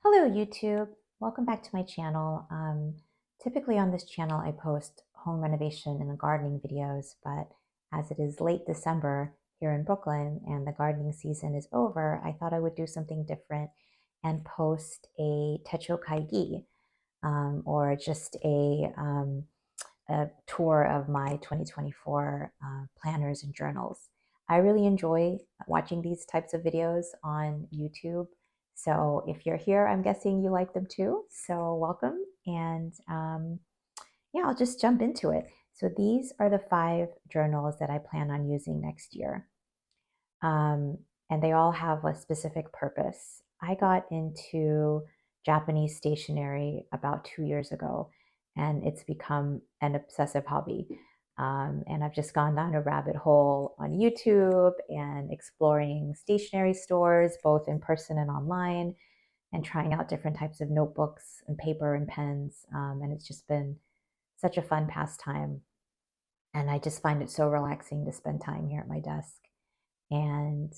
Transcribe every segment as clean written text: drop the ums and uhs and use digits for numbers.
Hello YouTube, welcome back to my channel. Typically on this channel I post home renovation and gardening videos, but as it is late December here in Brooklyn and the gardening season is over, I thought I would do something different and post a Techo Kaigi, or just a tour of my 2024 planners and journals. I really enjoy watching these types of videos on YouTube. So if you're here, I'm guessing you like them too. So welcome. And yeah, I'll just jump into it. So these are the 5 journals that I plan on using next year. And they all have a specific purpose. I got into Japanese stationery about 2 years ago, and it's become an obsessive hobby. And I've just gone down a rabbit hole on YouTube and exploring stationery stores, both in person and online, and trying out different types of notebooks and paper and pens. And it's just been such a fun pastime. And I just find it so relaxing to spend time here at my desk and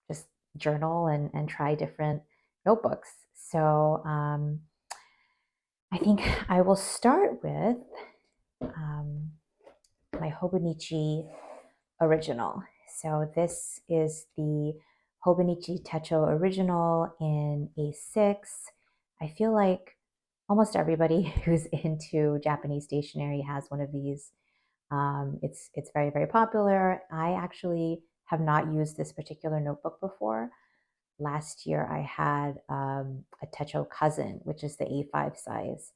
just journal and try different notebooks. So I think I will start with my Hobonichi original. So this is the Hobonichi Techo original in A6. I feel like almost everybody who's into Japanese stationery has one of these. It's very, very popular. I actually have not used this particular notebook before. Last year I had a Techo cousin, which is the A5 size,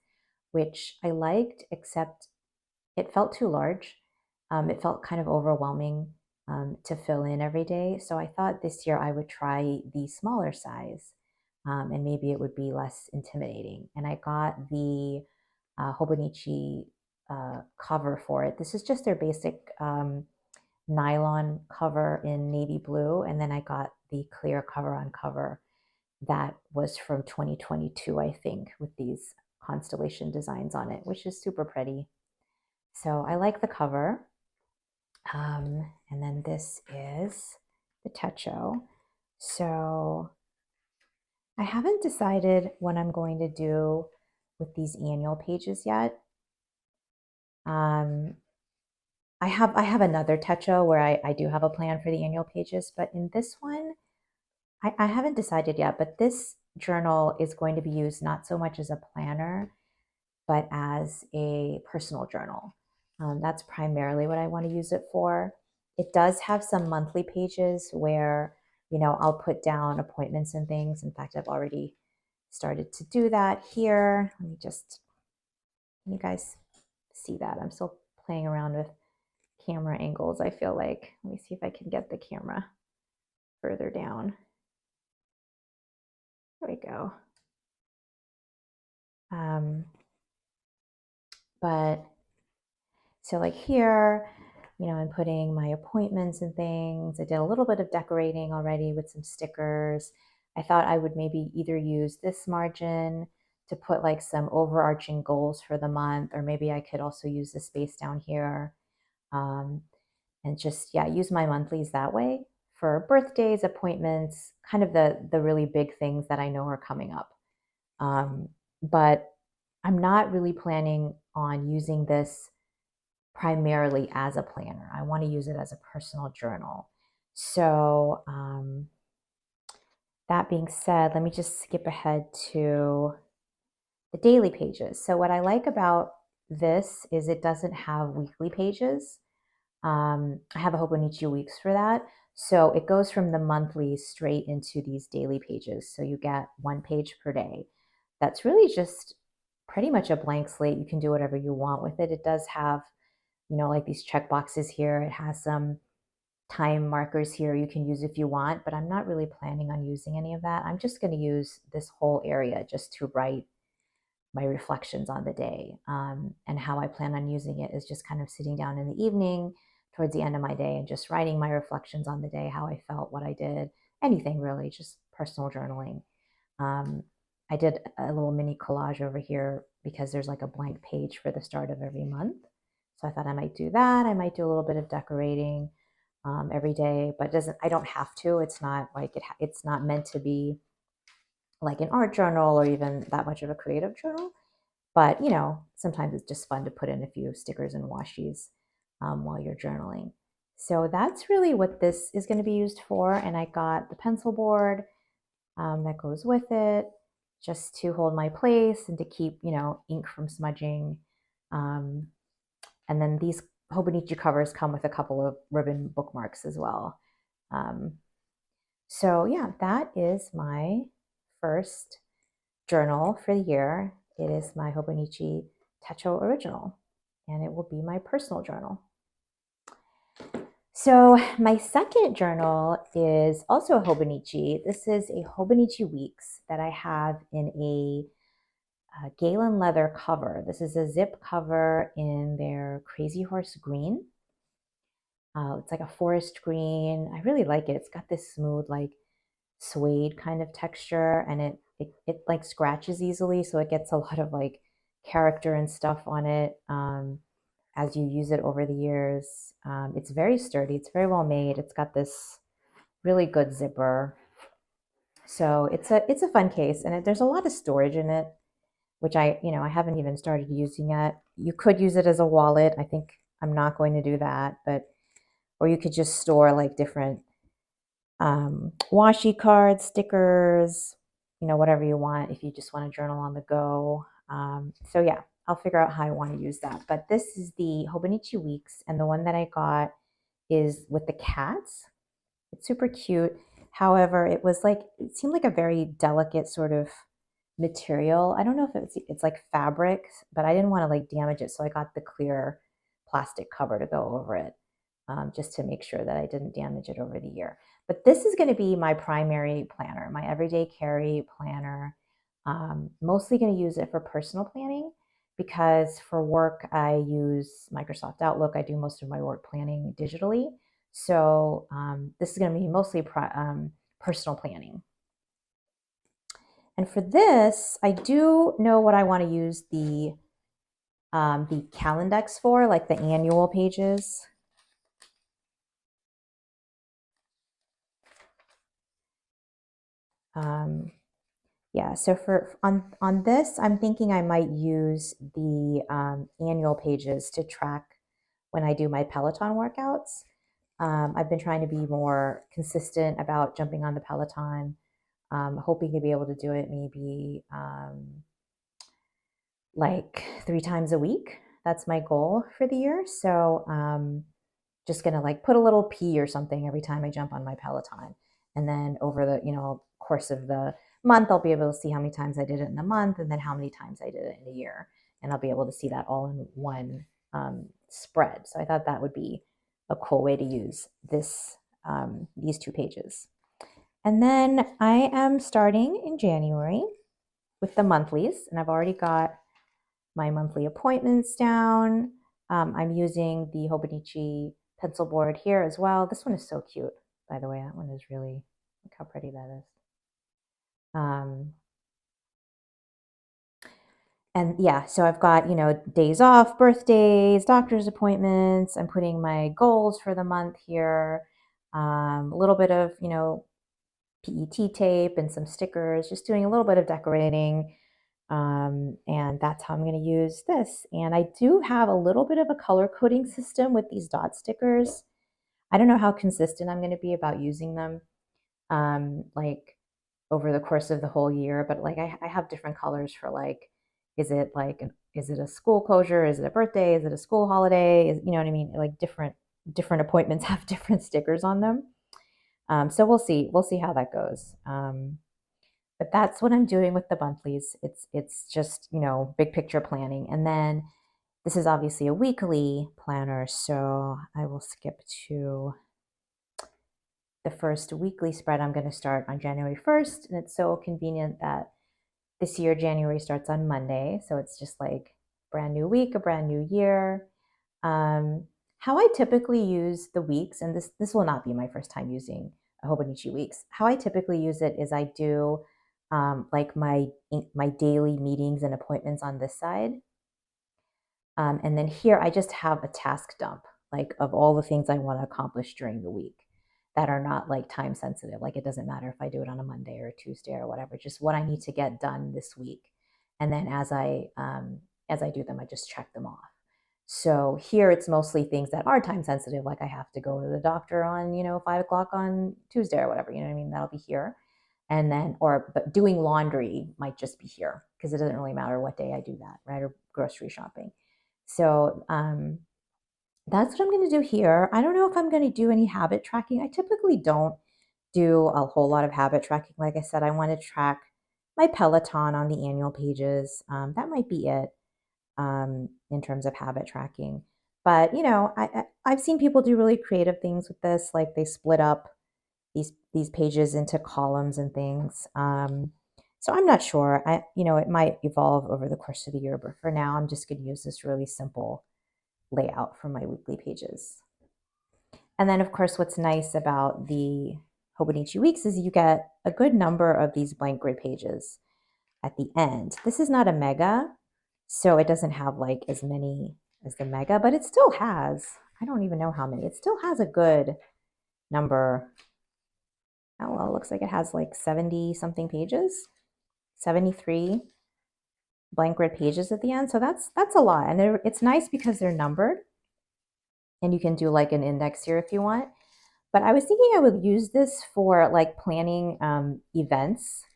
which I liked, except it felt too large. It felt kind of overwhelming to fill in every day. So I thought this year I would try the smaller size, and maybe it would be less intimidating. And I got the Hobonichi cover for it. This is just their basic nylon cover in navy blue, and then I got the clear cover on cover that was from 2022, I think, with these constellation designs on it, which is super pretty. So I like the cover. And then this is the Techo. So I haven't decided what I'm going to do with these annual pages yet. I have another Techo where I do have a plan for the annual pages, but in this one, I haven't decided yet, but this journal is going to be used not so much as a planner, but as a personal journal. That's primarily what I want to use it for. It does have some monthly pages where, I'll put down appointments and things. In fact, I've already started to do that here. Let me just, can you guys see that? I'm still playing around with camera angles, I feel like. Let me see if I can get the camera further down. There we go. But so like here, I'm putting my appointments and things. I did a little bit of decorating already with some stickers. I thought I would maybe either use this margin to put like some overarching goals for the month, or maybe I could also use the space down here, and just, yeah, use my monthlies that way for birthdays, appointments, kind of the really big things that I know are coming up. But I'm not really planning on using this primarily as a planner. I want to use it as a personal journal. So that being said, let me just skip ahead to the daily pages. So what I like about this is it doesn't have weekly pages. I have a Hobonichi Weeks for that. So it goes from the monthly straight into these daily pages. So you get 1 page per day. That's really just pretty much a blank slate. You can do whatever you want with it. It does have, like these check boxes here. It has some time markers here you can use if you want, but I'm not really planning on using any of that. I'm just going to use this whole area just to write my reflections on the day. And how I plan on using it is just kind of sitting down in the evening towards the end of my day and just writing my reflections on the day, how I felt, what I did, anything really, just personal journaling. I did a little mini collage over here because there's like a blank page for the start of every month. So I thought I might do that. I might do a little bit of decorating every day, but I don't have to. It's not like it's not meant to be like an art journal or even that much of a creative journal. But, sometimes it's just fun to put in a few stickers and washies while you're journaling. So that's really what this is going to be used for. And I got the pencil board that goes with it just to hold my place and to keep, ink from smudging. Um, and then these Hobonichi covers come with a couple of ribbon bookmarks as well. Um, so yeah, that is my first journal for the year. It is my Hobonichi Techo original, and it will be my personal journal. So my second journal is also a Hobonichi. This is a Hobonichi Weeks that I have in a Galen leather cover. This is a zip cover in their Crazy Horse Green. It's like a forest green. I really like it. It's got this smooth, like suede kind of texture, and it like scratches easily, so it gets a lot of like character and stuff on it as you use it over the years. It's very sturdy. It's very well made. It's got this really good zipper, so it's a fun case, and there's a lot of storage in it, which I haven't even started using yet. You could use it as a wallet. I think I'm not going to do that, but or you could just store like different washi cards, stickers, whatever you want if you just want to journal on the go. So yeah, I'll figure out how I want to use that. But this is the Hobonichi Weeks, and the one that I got is with the cats. It's super cute. However, it seemed like a very delicate sort of material. I don't know if it's like fabric, but I didn't want to like damage it, so I got the clear plastic cover to go over it, just to make sure that I didn't damage it over the year. But this is going to be my primary planner, my everyday carry planner. Mostly going to use it for personal planning because for work I use Microsoft Outlook. I do most of my work planning digitally. So this is going to be mostly personal planning. And for this, I do know what I want to use the Calendex for, like the annual pages. Yeah, so on this, I'm thinking I might use the annual pages to track when I do my Peloton workouts. I've been trying to be more consistent about jumping on the Peloton, hoping to be able to do it maybe like 3 times a week. That's my goal for the year. So just gonna like put a little P or something every time I jump on my Peloton. And then over the, course of the month, I'll be able to see how many times I did it in a month and then how many times I did it in a year. And I'll be able to see that all in one spread. So I thought that would be a cool way to use these 2 pages. And then I am starting in January with the monthlies, and I've already got my monthly appointments down. I'm using the Hobonichi pencil board here as well. This one is so cute, by the way. That one is really, look how pretty that is. And yeah, so I've got, days off, birthdays, doctor's appointments. I'm putting my goals for the month here. A little bit of, PET tape and some stickers, just doing a little bit of decorating. And that's how I'm going to use this. And I do have a little bit of a color coding system with these dot stickers. I don't know how consistent I'm going to be about using them, like over the course of the whole year, but like I have different colors for like, is it a school closure? Is it a birthday? Is it a school holiday? You know what I mean? Like different appointments have different stickers on them. So we'll see how that goes. But that's what I'm doing with the monthlies. It's just, big picture planning. And then this is obviously a weekly planner, so I will skip to the first weekly spread. I'm going to start on January 1st, and it's so convenient that this year January starts on Monday, so it's just like brand new week, a brand new year. How I typically use the weeks, and this will not be my first time using a Hobonichi Weeks. How I typically use it is I do like my daily meetings and appointments on this side. And then here I just have a task dump, like of all the things I want to accomplish during the week. that are not like time sensitive. Like it doesn't matter if I do it on a Monday or a Tuesday or whatever, just what I need to get done this week. And then as I do them, I just check them off. So here it's mostly things that are time sensitive, like I have to go to the doctor on, 5 o'clock on Tuesday or whatever, you know what I mean? That'll be here. And then, but doing laundry might just be here because it doesn't really matter what day I do that, right? Or grocery shopping. So that's what I'm going to do here. I don't know if I'm going to do any habit tracking. I typically don't do a whole lot of habit tracking. Like I said, I want to track my Peloton on the annual pages. That might be it in terms of habit tracking. But I've seen people do really creative things with this, like they split up these pages into columns and things. So I'm not sure. It might evolve over the course of the year, but for now, I'm just going to use this really simple layout for my weekly pages. And then, of course, what's nice about the Hobonichi Weeks is you get a good number of these blank grid pages at the end. This is not a mega, so it doesn't have like as many as the mega, but it still has, I don't even know how many, it still has a good number. Oh, well, it looks like it has like 70 something pages, 73 blank grid pages at the end. So that's a lot. And it's nice because they're numbered and you can do like an index here if you want. But I was thinking I would use this for like planning events.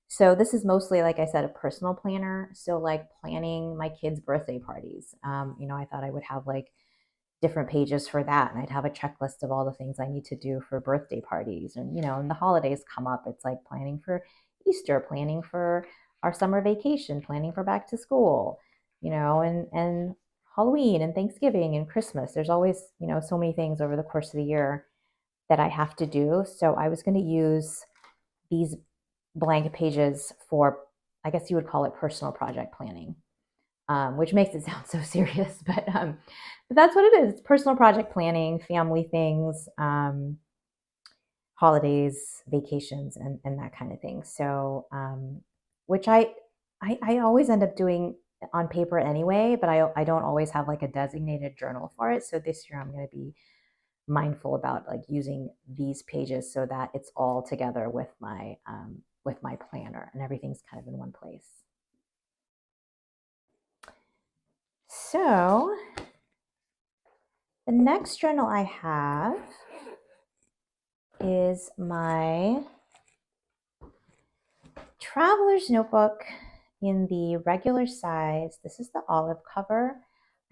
So this is mostly, like I said, a personal planner. So like planning my kids' birthday parties. I thought I would have like different pages for that. And I'd have a checklist of all the things I need to do for birthday parties. And, and the holidays come up. It's like planning for Easter, planning for our summer vacation, planning for back to school, and Halloween and Thanksgiving and Christmas. There's always, so many things over the course of the year that I have to do. So I was going to use these blank pages for, I guess you would call it personal project planning, which makes it sound so serious, but that's what it is. It's personal project planning, family things, holidays, vacations, and that kind of thing. So, which I always end up doing on paper anyway, but I don't always have like a designated journal for it. So this year I'm going to be mindful about like using these pages so that it's all together with my planner and everything's kind of in one place. So the next journal I have is my traveler's notebook in the regular size. This is the olive cover.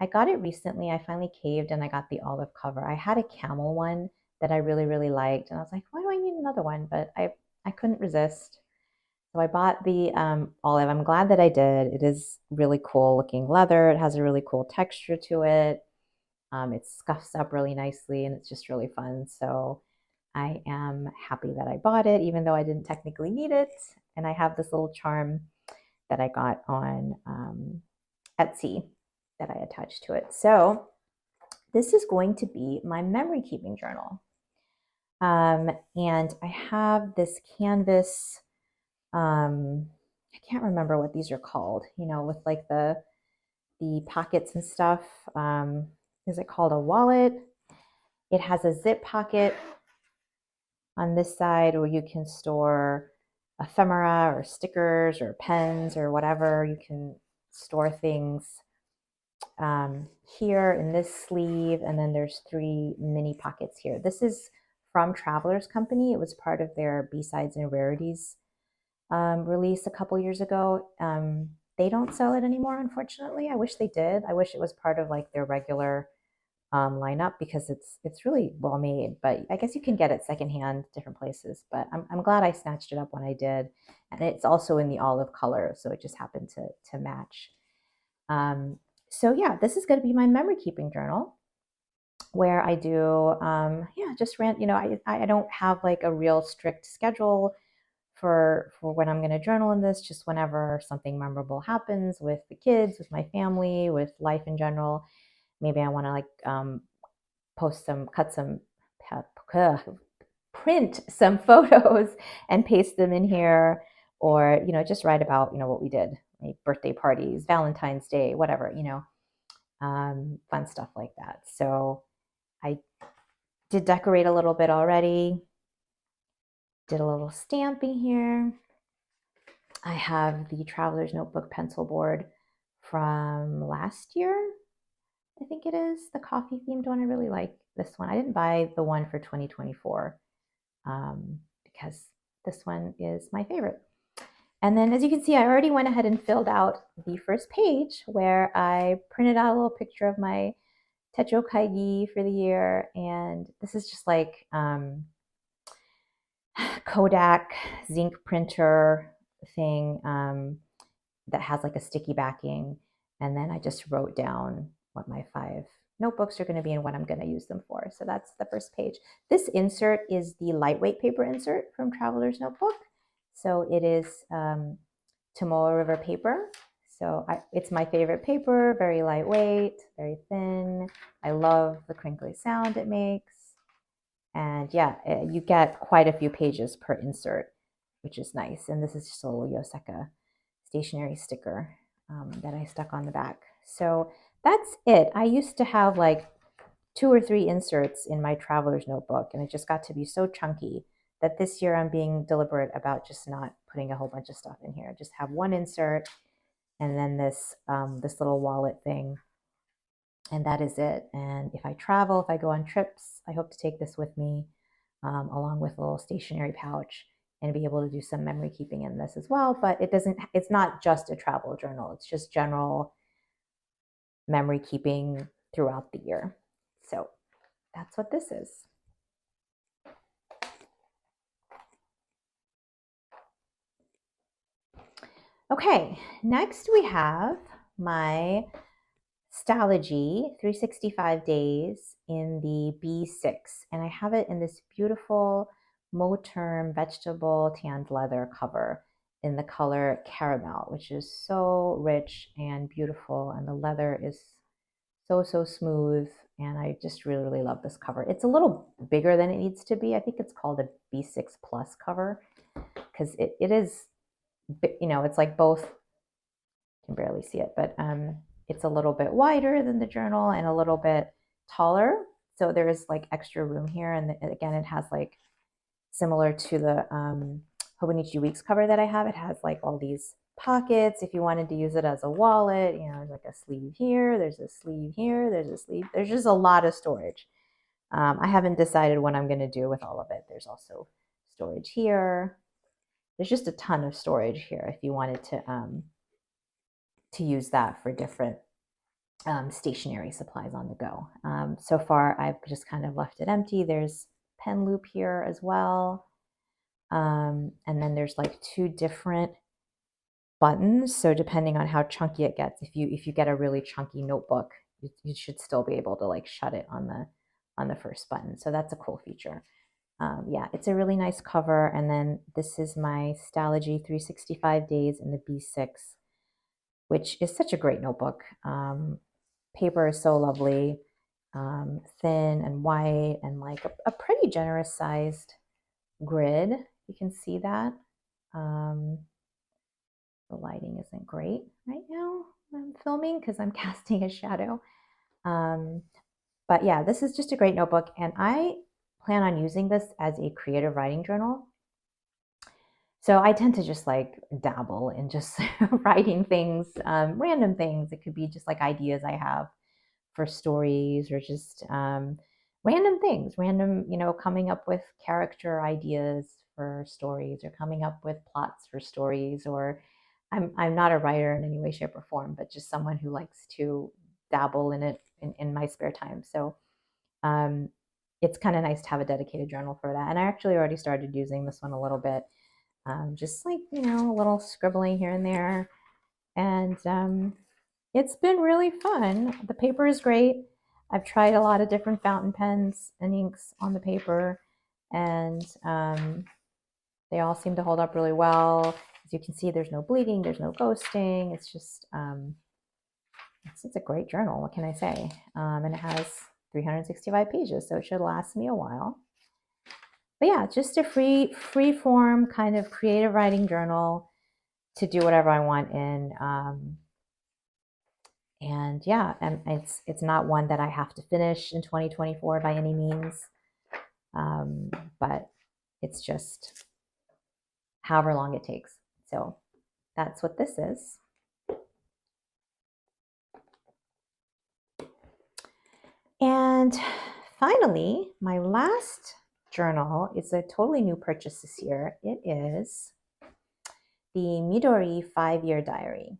I got it recently. I finally caved and I got the olive cover. I had a camel one that I really, really liked. And I was like, why do I need another one? But I couldn't resist. So I bought the olive. I'm glad that I did. It is really cool looking leather. It has a really cool texture to it. It scuffs up really nicely and it's just really fun. So I am happy that I bought it, even though I didn't technically need it. And I have this little charm that I got on Etsy that I attached to it. So this is going to be my memory keeping journal. And I have this canvas, I can't remember what these are called, with like the pockets and stuff. Is it called a wallet? It has a zip pocket on this side where you can store ephemera or stickers or pens or whatever. You can store things here in this sleeve, and then there's 3 mini pockets here. This is from Traveler's Company. It was part of their B-Sides and Rarities release a couple years ago. They don't sell it anymore, unfortunately. I wish they did. I wish it was part of like their regular lineup because it's really well made. But I guess you can get it secondhand different places. But I'm glad I snatched it up when I did, and it's also in the olive color, so it just happened to match. So yeah, this is going to be my memory keeping journal where I do just rant. I don't have like a real strict schedule for when I'm going to journal in this, just whenever something memorable happens with the kids, with my family, with life in general. Maybe I want to like print some photos and paste them in here, or just write about what we did, like birthday parties, Valentine's Day, whatever, fun stuff like that. So I Did decorate a little bit already. Did a little stamping here. I have the Traveler's Notebook pencil board from last year. I think it is the coffee themed one. I really like this one. I didn't buy the one for 2024 because this one is my favorite. And then as you can see, I already went ahead and filled out the first page where I printed out a little picture of my Techo Kaigi for the year. And this is just like Kodak zinc printer thing that has like a sticky backing. And then I just wrote down what my 5 notebooks are going to be and what I'm going to use them for. So that's the first page. This insert is the lightweight paper insert from Traveler's Notebook. So it is Tomoe River paper. So it's my favorite paper, very lightweight, very thin. I love the crinkly sound it makes. And yeah, you get quite a few pages per insert, which is nice. And this is just a little Yoseka stationery sticker that I stuck on the back. So that's it. I used to have like 2 or 3 inserts in my traveler's notebook, and it just got to be so chunky that this year I'm being deliberate about just not putting a whole bunch of stuff in here. Just have 1 insert and then this little wallet thing, and that is it. And if I travel, if I go on trips, I hope to take this with me along with a little stationery pouch and be able to do some memory keeping in this as well. But it's not just a travel journal. It's just general memory keeping throughout the year. So that's what this is. Okay, next we have my Stalogy 365 days in the B6, and I have it in this beautiful Moterm vegetable tanned leather cover in the color caramel, which is so rich and beautiful, and the leather is so smooth, and I just really love this cover. It's a little bigger than it needs to be. I think it's called a B6 plus cover because it is, you know, it's like both. You can barely see it, but it's a little bit wider than the journal and a little bit taller. So there's like extra room here. And again, it has like similar to the Hobonichi Weeks cover that I have. It has like all these pockets if you wanted to use it as a wallet. You know, there's like a sleeve here, there's a sleeve here, there's a sleeve. There's just a lot of storage. I haven't decided what I'm going to do with all of it. There's also storage here. There's just a ton of storage here if you wanted to use that for different stationery supplies on the go. So far, I've just kind of left it empty. There's pen loop here as well. And then there's like 2 different buttons. So depending on how chunky it gets, if you get a really chunky notebook, you should still be able to like shut it on the first button. So that's a cool feature. Yeah, it's a really nice cover. And then this is my Stalogy 365 days in the B6, which is such a great notebook. Paper is so lovely, thin and white, and like a pretty generous sized grid. You can see that. The lighting isn't great right now when I'm filming because I'm casting a shadow. But yeah, this is just a great notebook, and I plan on using this as a creative writing journal. So I tend to just like dabble in just writing things, random things. It could be just like ideas I have for stories, or just random things, you know, coming up with character ideas for stories, or coming up with plots for stories. Or I'm not a writer in any way, shape, or form, but just someone who likes to dabble in it in my spare time. So it's kind of nice to have a dedicated journal for that. And I actually already started using this one a little bit. Just like, you know, a little scribbling here and there. And it's been really fun. The paper is great. I've tried a lot of different fountain pens and inks on the paper, and they all seem to hold up really well. As you can see, there's no bleeding, there's no ghosting. It's just, it's a great journal. What can I say? And it has 365 pages, so it should last me a while. But yeah, just a free form kind of creative writing journal to do whatever I want in. And yeah, and it's not one that I have to finish in 2024 by any means. but it's just however long it takes. So that's what this is. And finally, my last journal is a totally new purchase this year. It is the Midori 5-year diary.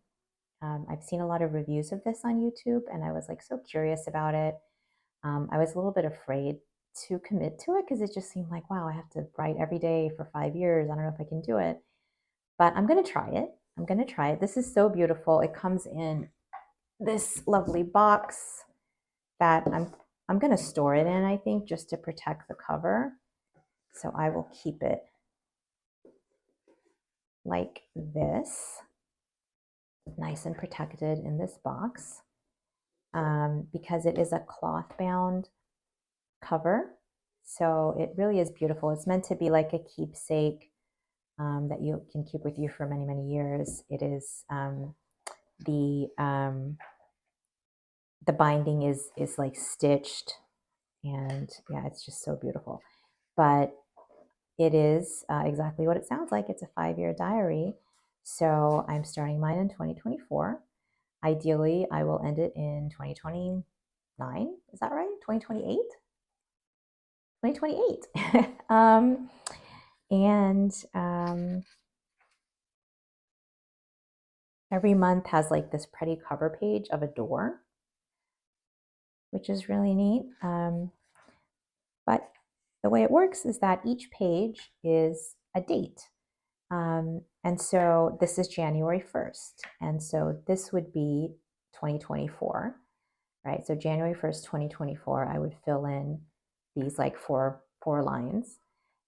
I've seen a lot of reviews of this on YouTube, and I was like so curious about it. I was a little bit afraid to commit to it because it just seemed like, wow, I have to write every day for 5 years. I don't know if I can do it, but I'm going to try it. I'm going to try it. This is so beautiful. It comes in this lovely box that I'm going to store it in, I think, just to protect the cover. So I will keep it like this, nice and protected in this box, because it is a cloth bound cover. So it really is beautiful. It's meant to be like a keepsake that you can keep with you for many, many years. It is the binding is like stitched, and yeah, it's just so beautiful. But it is exactly what it sounds like. It's a 5-year diary. So I'm starting mine in 2024. Ideally, I will end it in 2029. Is that right? 2028? 2028. Every month has like this pretty cover page of a door, which is really neat. But the way it works is that each page is a date. And so this is January 1st. And so this would be 2024, right? So January 1st, 2024, I would fill in these like four lines.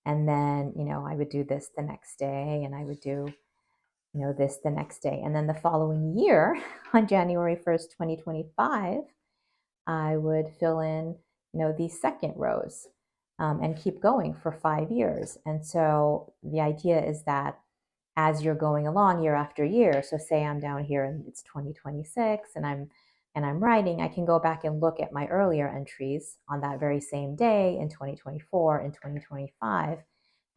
And then, I would do this the next day, and I would do, this the next day. And then the following year, on January 1st, 2025, I would fill in, these second rows, and keep going for 5 years. And so the idea is that as you're going along year after year, so say I'm down here and it's 2026 and I'm writing, I can go back and look at my earlier entries on that very same day in 2024 and 2025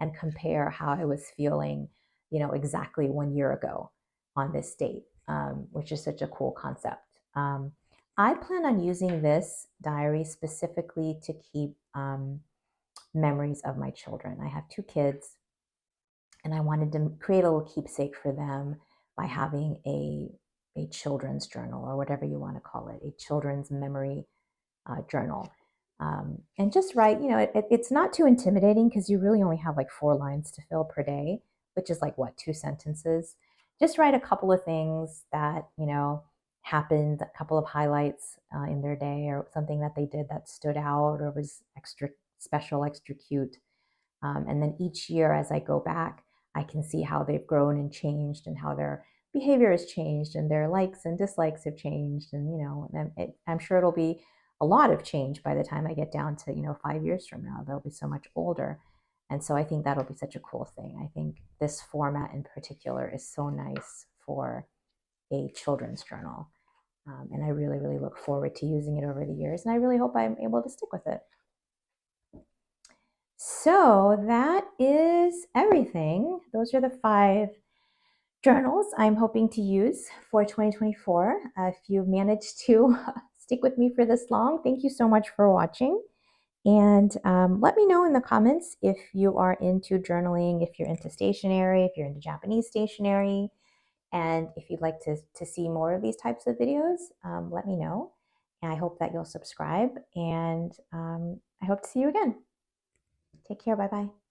and compare how I was feeling, exactly 1 year ago on this date, which is such a cool concept. I plan on using this diary specifically to keep memories of my children. I have 2 kids, and I wanted to create a little keepsake for them by having a children's journal, or whatever you want to call it, a children's memory journal. And just write, it's not too intimidating because you really only have like 4 lines to fill per day, which is like 2 sentences. Just write a couple of things that, happened, a couple of highlights in their day, or something that they did that stood out or was extra special, extra cute. And then each year as I go back, I can see how they've grown and changed, and how their behavior has changed, and their likes and dislikes have changed. And, I'm sure it'll be a lot of change by the time I get down to, 5 years from now. They'll be so much older. And so I think that'll be such a cool thing. I think this format in particular is so nice for a children's journal. And I really, really look forward to using it over the years. And I really hope I'm able to stick with it. So that is everything. Those are the 5 journals I'm hoping to use for 2024. If you managed to stick with me for this long, thank you so much for watching. And let me know in the comments if you are into journaling, if you're into stationery, if you're into Japanese stationery, and if you'd like to see more of these types of videos, let me know. And I hope that you'll subscribe, and I hope to see you again. Take care. Bye-bye.